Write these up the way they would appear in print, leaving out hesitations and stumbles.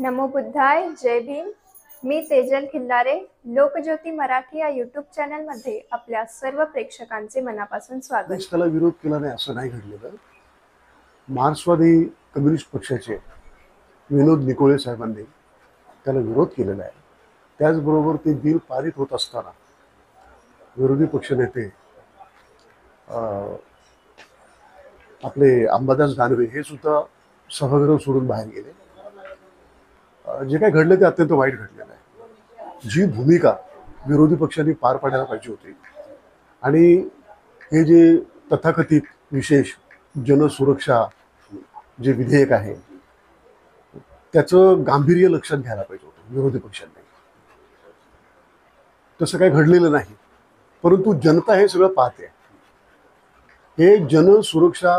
नमो बुद्धाय. जय भीम. मी तेजल खिल्लारे. लोकज्योती मराठी या यूट्यूब चॅनलमध्ये आपल्या सर्व प्रेक्षकांचे मनापासून स्वागत. त्याला विरोध केला नाही असं नाही घडलेलं. मार्क्सवादी कम्युनिस्ट पक्षाचे विनोद निकोळे साहेबांनी त्याला विरोध केलेला आहे. त्याचबरोबर ते बिल पारित होत असताना विरोधी पक्षनेते आपले अंबादास दानवे हे सुद्धा सभागृह सोडून बाहेर गेले. जे काही घडलं ते अत्यंत वाईट घडलेलं आहे. जी भूमिका विरोधी पक्षांनी पार पाडायला पाहिजे होती आणि हे जे तथाकथित विशेष जनसुरक्षा जे विधेयक आहे त्याचं गांभीर्य लक्षात घ्यायला पाहिजे होतं विरोधी पक्षांनी. तसं काही घडलेलं नाही. परंतु जनता हे सगळं पाहते. हे जनसुरक्षा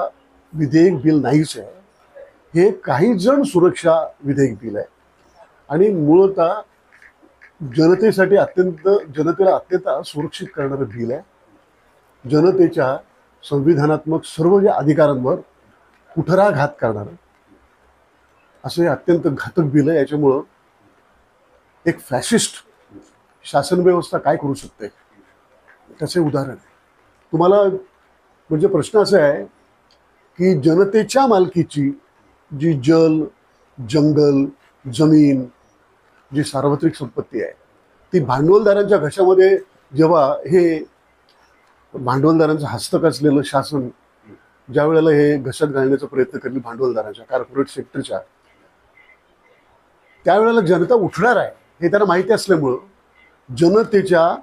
विधेयक बिल नाहीच आहे, हे काही जण सुरक्षा विधेयक बिल आहे आणि मूळतः जनतेला अत्यंत सुरक्षित करणारं बिल आहे. जनतेच्या संविधानात्मक सर्व ज्या अधिकारांवर कुठराघात करणारं असे अत्यंत घातक बिल आहे. याच्यामुळं एक फॅशिस्ट शासन व्यवस्था काय करू शकते त्याचे उदाहरण आहे. तुम्हाला म्हणजे प्रश्न असा आहे की जनतेच्या मालकीची जी जल, जंगल, जमीन, जी सार्वत्रिक संपत्ती आहे ती भांडवलदारांच्या घशामध्ये जेव्हा हे भांडवलदारांचं हस्तक असलेलं शासन ज्या वेळेला हे घशात घालण्याचा प्रयत्न करेल भांडवलदारांच्या कॉर्पोरेट सेक्टरच्या, त्यावेळेला जनता उठणार आहे हे त्यांना माहिती असल्यामुळं जनतेच्या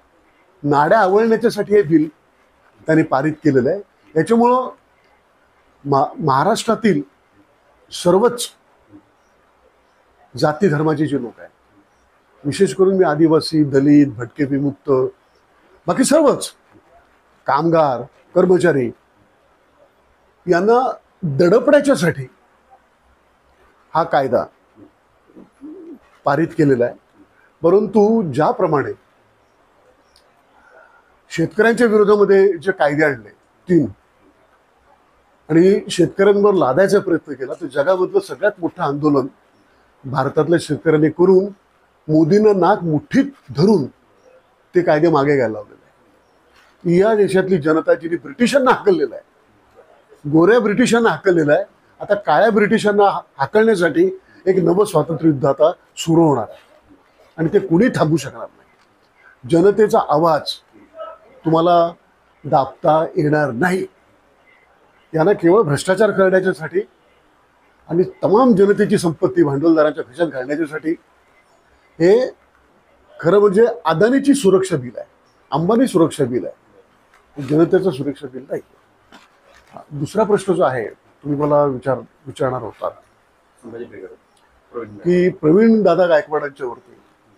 नाड्या आवळण्याच्यासाठी हे बिल त्यांनी पारित केलेलं आहे. याच्यामुळं महाराष्ट्रातील सर्वच जाती धर्माचे जे लोक आहेत, विशेष करून मी आदिवासी, दलित, भटके विमुक्त, बाकी सर्वच कामगार, कर्मचारी यांना दडपण्याच्यासाठी हा कायदा पारित केलेला आहे. परंतु ज्याप्रमाणे शेतकऱ्यांच्या विरोधामध्ये जे कायदे आणले 3 आणि शेतकऱ्यांवर लादायचा प्रयत्न केला, तर जगामधलं सगळ्यात मोठं आंदोलन भारतातल्या शेतकऱ्यांनी करून मोदींना नाक मुठीत धरून ते कायदे मागे घ्यायला लावलेले आहे. या देशातली जनता जिने ब्रिटिशांना हाकललेलं आहे, गोऱ्या ब्रिटिशांना हाकललेलं आहे, आता काळ्या ब्रिटिशांना हाकलण्यासाठी एक नवं स्वातंत्र्य युद्ध आता सुरू होणार आहे आणि ते कुणी थांबू शकणार नाही. जनतेचा आवाज तुम्हाला दाबता येणार नाही. यांना केवळ भ्रष्टाचार करण्याच्यासाठी आणि तमाम जनतेची संपत्ती भांडवलदारांच्या खिशात घालण्याच्यासाठी हे खरं म्हणजे अदानीची सुरक्षा बिल आहे, अंबानी सुरक्षा बिल आहे, जनतेचं सुरक्षा बिल नाही. दुसरा प्रश्न जो आहे तुम्ही मला विचारणार होता की प्रवीण दादा गायकवाडांच्या वरती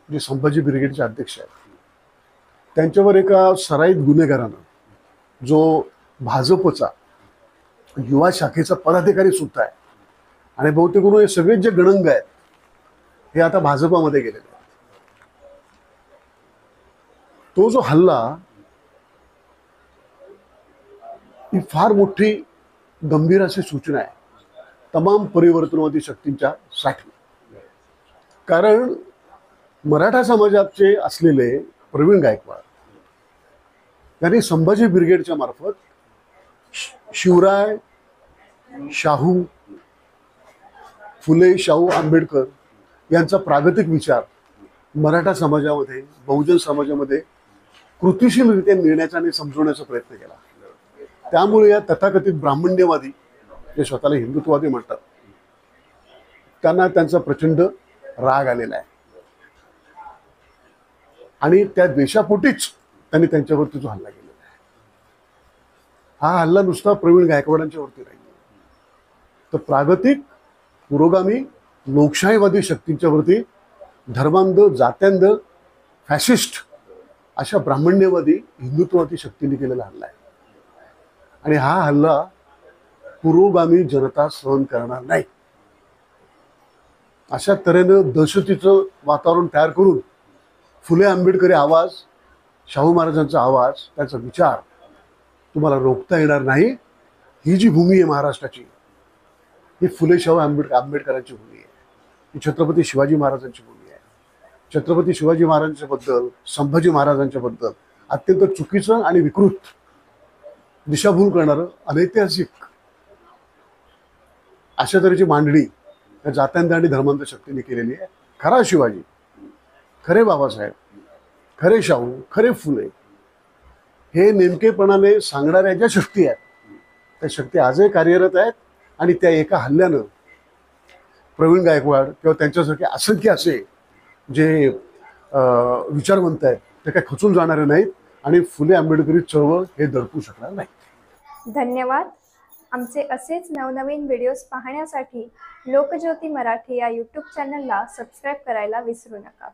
जे संभाजी ब्रिगेडचे अध्यक्ष आहेत त्यांच्यावर एका सराईत गुन्हेगारानं जो भाजपचा युवा शाखेचा पदाधिकारी सुद्धा आहे आणि बहुतेक करून हे सगळेच जे गणंग आहेत हे आता भाजपामध्ये गेलेले आहेत. तो जो हल्ला ही फार मोठी गंभीर अशी सूचना आहे तमाम परिवर्तनवादी शक्तींच्या साठी. कारण मराठा समाजाचे असलेले प्रवीण गायकवाड यांनी संभाजी ब्रिगेडच्या मार्फत शिवराय, शाहू फुले, शाहू आंबेडकर यांचा प्रागतिक विचार मराठा समाजामध्ये, बहुजन समाजामध्ये कृतिशीलरित्या नेण्याचा आणि समजवण्याचा प्रयत्न केला. त्यामुळे या तथाकथित ब्राह्मण्यवादी जे स्वतःला हिंदुत्ववादी म्हणतात त्यांना त्यांचा प्रचंड राग आलेला आहे आणि त्या द्वेषापोटीच त्यांनी त्यांच्यावरती जो हल्ला केलेला आहे. हा हल्ला नुसता प्रवीण गायकवाडांच्या वरती नाही, तर प्रागतिक पुरोगामी लोकशाहीवादी शक्तींच्या वरती धर्मांध, जात्यांध, फॅशिस्ट अशा ब्राह्मण्यवादी हिंदुत्ववादी शक्तींनी केलेला हल्ला आहे. आणि हा हल्ला पुरोगामी जनता सहन करणार नाही. अशा तऱ्हेनं दहशतीचं वातावरण तयार करून फुले आंबेडकरी आवाज, शाहू महाराजांचा आवाज, त्याचा विचार तुम्हाला रोखता येणार नाही. ही जी भूमी आहे महाराष्ट्राची ही फुले शाहू आंबेडकरांची भूमी आहे. ही छत्रपती शिवाजी महाराजांची भूमी आहे. छत्रपती शिवाजी महाराजांच्या बद्दल, संभाजी महाराजांच्या बद्दल अत्यंत चुकीचं आणि विकृत दिशाभूल करणारं अनैतिहासिक अशा तऱ्हेची मांडणी या जात्यांतर आणि धर्मांतर शक्तीने केलेली आहे. खरा शिवाजी, खरे बाबासाहेब, खरे शाहू, खरे फुले हे नेमकेपणाने सांगणाऱ्या ज्या शक्ती आहेत त्या शक्ती आजही कार्यरत आहेत आणि त्या एका हल्ल्यानं प्रवीण गायकवाड किंवा त्यांच्यासारखे असंख्य असे जे विचारवंत आहेत ते काय खचून जाणारे नाहीत आणि फुले आंबेडकरी चळवळ हे दडपू शकणार नाही. धन्यवाद. आमचे असेच नवनवीन व्हिडिओज पाहण्यासाठी लोकज्योती मराठी या यूट्यूब चॅनलला सबस्क्राईब करायला विसरू नका.